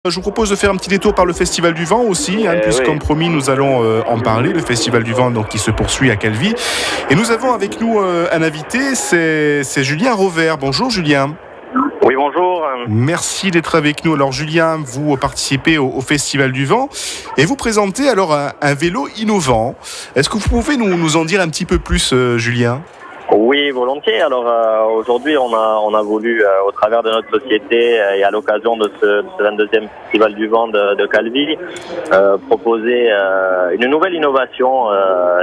Je vous propose de faire un petit détour par le Festival du Vent aussi, puisqu'en Oui. promis, nous allons en parler. Le Festival du Vent donc, qui se poursuit à Calvi. Et nous avons avec nous un invité, c'est Julien Rovert. Bonjour Julien. Oui, bonjour. Merci d'être avec nous. Alors Julien, vous participez au Festival du Vent et vous présentez alors un vélo innovant. Est-ce que vous pouvez nous en dire un petit peu plus, Julien ? Oui, volontiers. Alors aujourd'hui, on a voulu, au travers de notre société et à l'occasion de ce 22e Festival du Vent de Calvi, proposer une nouvelle innovation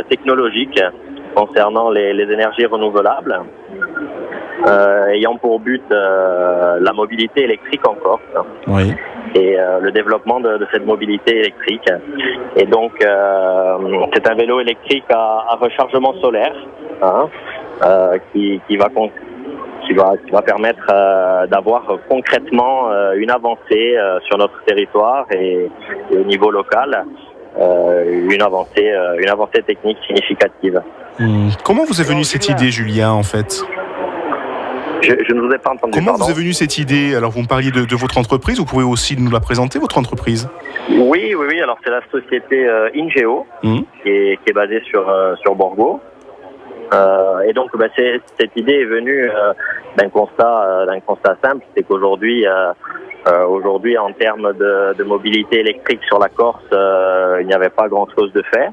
technologique concernant les énergies renouvelables, ayant pour but la mobilité électrique en Corse. Oui. Et le développement de cette mobilité électrique. Et donc, c'est un vélo électrique à rechargement solaire, qui va permettre d'avoir concrètement une avancée sur notre territoire et au niveau local, une avancée technique significative. Comment vous est venue cette idée, Julien, en fait ? Je ne vous ai pas entendu. Comment pardon. vous est venue cette idée ? Alors, vous me parliez de votre entreprise, vous pouvez aussi nous la présenter, votre entreprise ? Oui. Alors, c'est la société Ingeo, qui est basée sur Borgo. Et donc, cette idée est venue d'un constat simple, c'est qu'aujourd'hui, en termes de mobilité électrique sur la Corse, il n'y avait pas grand-chose de fait.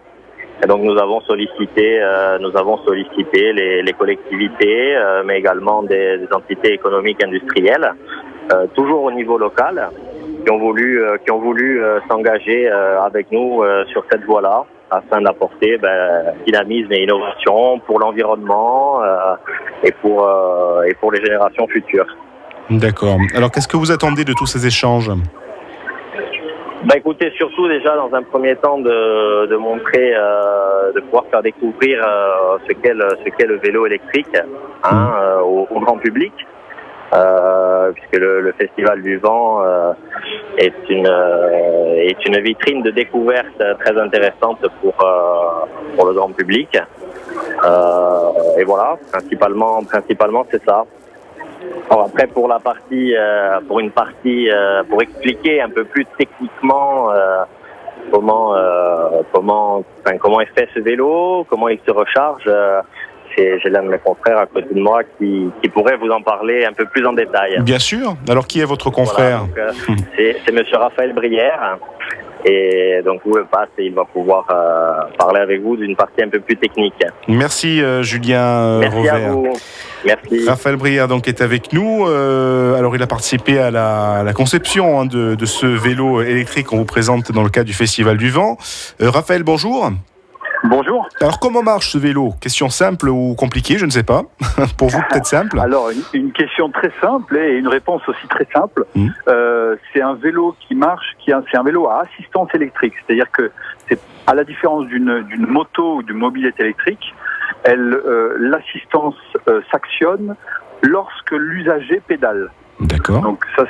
Et donc nous avons sollicité les collectivités, mais également des entités économiques industrielles, toujours au niveau local, qui ont voulu s'engager avec nous sur cette voie-là, afin d'apporter dynamisme et innovation pour l'environnement et pour les générations futures. D'accord. Alors qu'est-ce que vous attendez de tous ces échanges ? Écoutez, surtout déjà dans un premier temps de montrer, de pouvoir faire découvrir ce qu'est le vélo électrique au grand public, puisque le Festival du Vent est une vitrine de découverte très intéressante pour le grand public. Et voilà, principalement c'est ça. Alors après pour expliquer un peu plus techniquement comment est fait ce vélo, comment il se recharge, j'ai l'un de mes confrères à côté de moi qui pourrait vous en parler un peu plus en détail. Bien sûr. Alors qui est votre confrère ? Voilà, donc, c'est monsieur Raphaël Brière. Et donc vous le passe et il va pouvoir parler avec vous d'une partie un peu plus technique. Merci Julien Merci Rovert. à vous. Merci. Raphaël Brière donc est avec nous. Alors il a participé à la conception de ce vélo électrique qu'on vous présente dans le cadre du Festival du Vent. Raphaël, bonjour. Bonjour. Alors comment marche ce vélo ? Question simple ou compliquée, je ne sais pas. Pour vous peut-être simple. Alors une question très simple et une réponse aussi très simple. C'est un vélo qui marche, c'est un vélo à assistance électrique. C'est-à-dire que c'est à la différence d'une moto ou d'une mobilette électrique, l'assistance s'actionne lorsque l'usager pédale. D'accord. Donc ça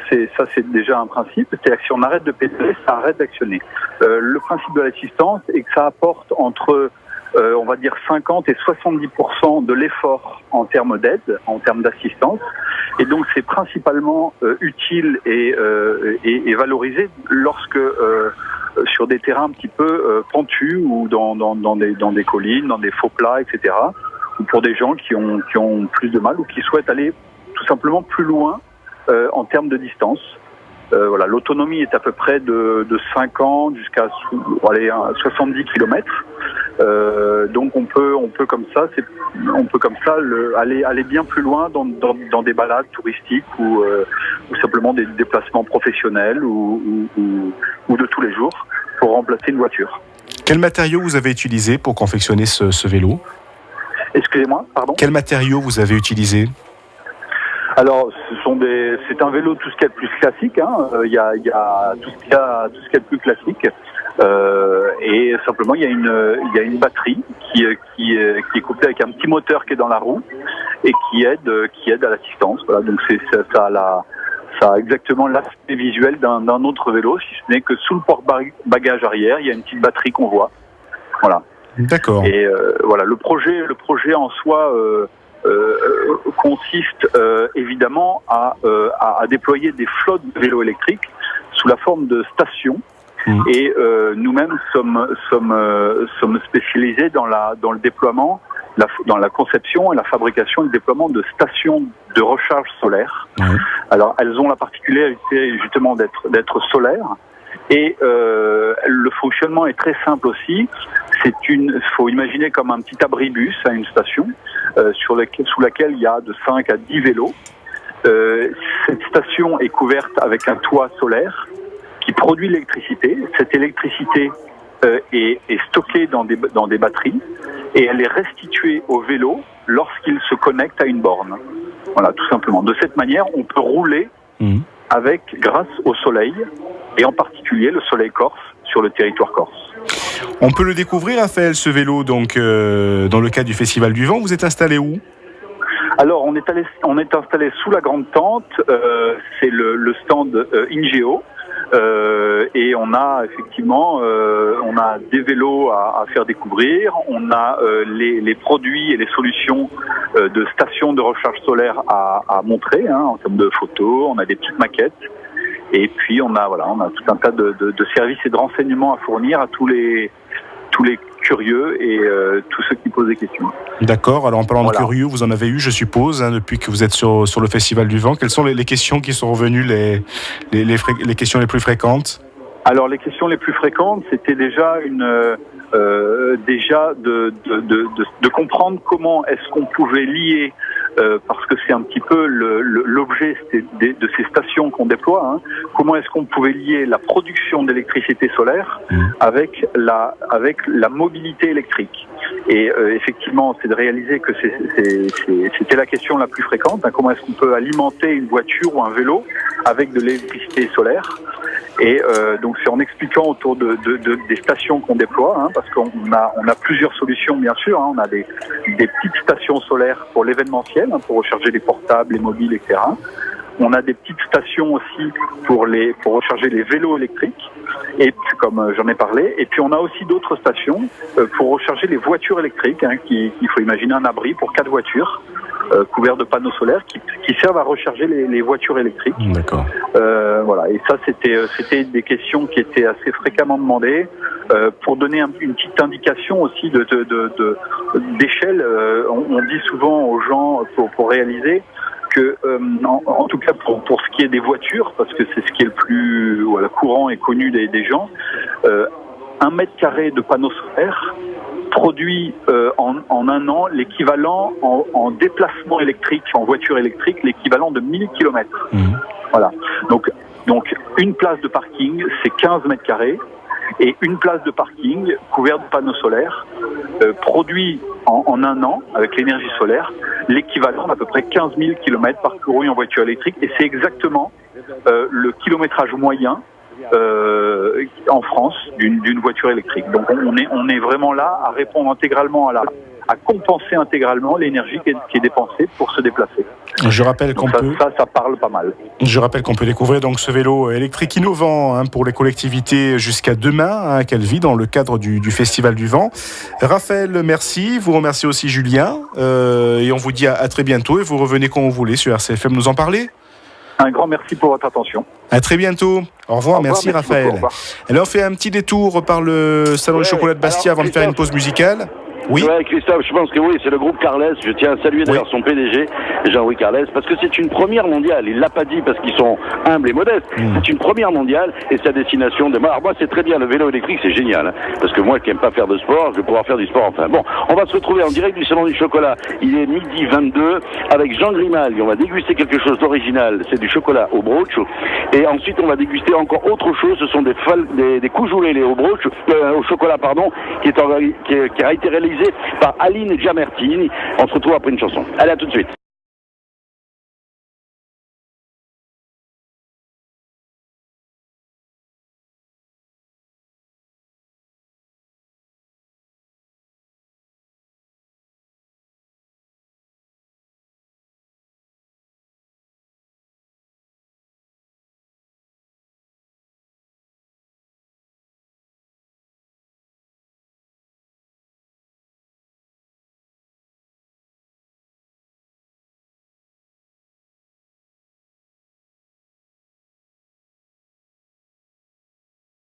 c'est déjà un principe, c'est-à-dire que si on arrête de pédaler, ça arrête d'actionner. Le principe de l'assistance est que ça apporte entre on va dire 50 et 70% de l'effort en termes d'aide, en termes d'assistance, et donc c'est principalement utile et valorisé lorsque sur des terrains un petit peu pentus ou dans des collines, dans des faux plats, etc. Ou pour des gens qui ont plus de mal ou qui souhaitent aller tout simplement plus loin en termes de distance. Voilà, l'autonomie est à peu près de 50 jusqu'à 70 km. Donc on peut comme ça aller bien plus loin dans des balades touristiques ou simplement des déplacements professionnels ou de tous les jours pour remplacer une voiture. Quel matériau vous avez utilisé pour confectionner ce vélo ? Excusez-moi, pardon ? Quel matériau vous avez utilisé ? Alors, c'est un vélo tout ce qu'il y a de plus classique. Il y a tout ce qu'il y a de plus classique. Et simplement, il y a une batterie qui est couplée avec un petit moteur qui est dans la roue et qui aide à l'assistance. Voilà, donc ça a exactement l'aspect visuel d'un autre vélo, si ce n'est que sous le porte-bagages arrière, il y a une petite batterie qu'on voit. Voilà. D'accord. Et voilà, le projet en soi consiste évidemment à déployer des flottes de vélos électriques sous la forme de stations. Et nous-mêmes sommes spécialisés dans le déploiement, dans la conception et la fabrication et le déploiement de stations de recharge solaire. Alors elles ont la particularité justement d'être solaires. Et le fonctionnement est très simple aussi. Faut imaginer comme un petit abribus à une station sous laquelle il y a de 5 à 10 vélos. Cette station est couverte avec un toit solaire qui produit l'électricité. Cette électricité est stockée dans des batteries et elle est restituée au vélo lorsqu'il se connecte à une borne. Voilà, tout simplement. De cette manière, on peut rouler grâce au soleil, et en particulier le soleil corse sur le territoire corse. On peut le découvrir, Raphaël, ce vélo, donc dans le cadre du Festival du Vent. Vous êtes installé où ? Alors, on est installé sous la grande tente. C'est le stand INGEO. Et on a effectivement des vélos à faire découvrir, on a les produits et les solutions de stations de recharge solaire à montrer en termes de photos, on a des petites maquettes et puis on a tout un tas de services et de renseignements à fournir à tous les curieux et tous ceux qui posent des questions. D'accord, alors en parlant de curieux, vous en avez eu, je suppose, depuis que vous êtes sur le Festival du Vent. Quelles sont les questions qui sont revenues, les questions les plus fréquentes ? Alors les questions les plus fréquentes, c'était déjà de comprendre comment est-ce qu'on pouvait lier, parce que c'est un petit peu l'objet de ces stations qu'on déploie, comment est-ce qu'on pouvait lier la production d'électricité solaire avec la mobilité électrique. Et effectivement, c'est de réaliser que c'était la question la plus fréquente, comment est-ce qu'on peut alimenter une voiture ou un vélo avec de l'électricité solaire. Et donc c'est en expliquant autour des stations qu'on déploie, parce qu'on a plusieurs solutions bien sûr. On a des petites stations solaires pour l'événementiel, pour recharger les portables, les mobiles, etc. On a des petites stations aussi pour recharger les vélos électriques, et puis, comme j'en ai parlé. Et puis on a aussi d'autres stations pour recharger les voitures électriques. Il faut imaginer un abri pour 4 voitures. Couverts de panneaux solaires qui servent à recharger les voitures électriques. D'accord. Voilà. Et ça, c'était des questions qui étaient assez fréquemment demandées. Pour donner une petite indication aussi d'échelle, on dit souvent aux gens pour réaliser que, en tout cas pour ce qui est des voitures, parce que c'est ce qui est le plus courant et connu des gens, 1 mètre carré de panneaux solaires produit en un an l'équivalent en déplacement électrique, en voiture électrique, l'équivalent de 1000 km. Voilà. Donc une place de parking, c'est 15 mètres carrés, et une place de parking couverte de panneaux solaires produit en un an, avec l'énergie solaire, l'équivalent d'à peu près 15 000 km parcourus en voiture électrique, et c'est exactement le kilométrage moyen en France d'une voiture électrique. Donc on est vraiment là à répondre intégralement à compenser intégralement l'énergie qui est dépensée pour se déplacer. Je rappelle qu'on ça parle pas mal. Je rappelle qu'on peut découvrir donc ce vélo électrique innovant pour les collectivités jusqu'à demain à Calvi dans le cadre du Festival du Vent. Raphaël, merci. Vous remerciez aussi Julien et on vous dit à très bientôt et vous revenez quand vous voulez sur RCFM nous en parler. Un grand merci pour votre attention. À très bientôt. Au revoir, merci Raphaël. Alors on fait un petit détour par le Salon du Chocolat de Bastia avant de faire une pause musicale. Oui. Ouais, Christophe, je pense que oui, c'est le groupe Carles. Je tiens à saluer d'ailleurs son PDG, Jean-Louis Carles, parce que c'est une première mondiale. Il l'a pas dit parce qu'ils sont humbles et modestes. C'est une première mondiale et sa destination de. Alors moi, c'est très bien. Le vélo électrique, c'est génial, parce que moi, qui n'aime pas faire de sport, je vais pouvoir faire du sport enfin. Bon, on va se retrouver en direct du Salon du Chocolat. Il est 12h22 avec Jean Grimal. On va déguster quelque chose d'original. C'est du chocolat au broche. Et ensuite, on va déguster encore autre chose. Ce sont des coujoulés au broche, au chocolat, pardon, qui a été réalisé par Aline Giamertini. On se retrouve après une chanson. Allez, à tout de suite.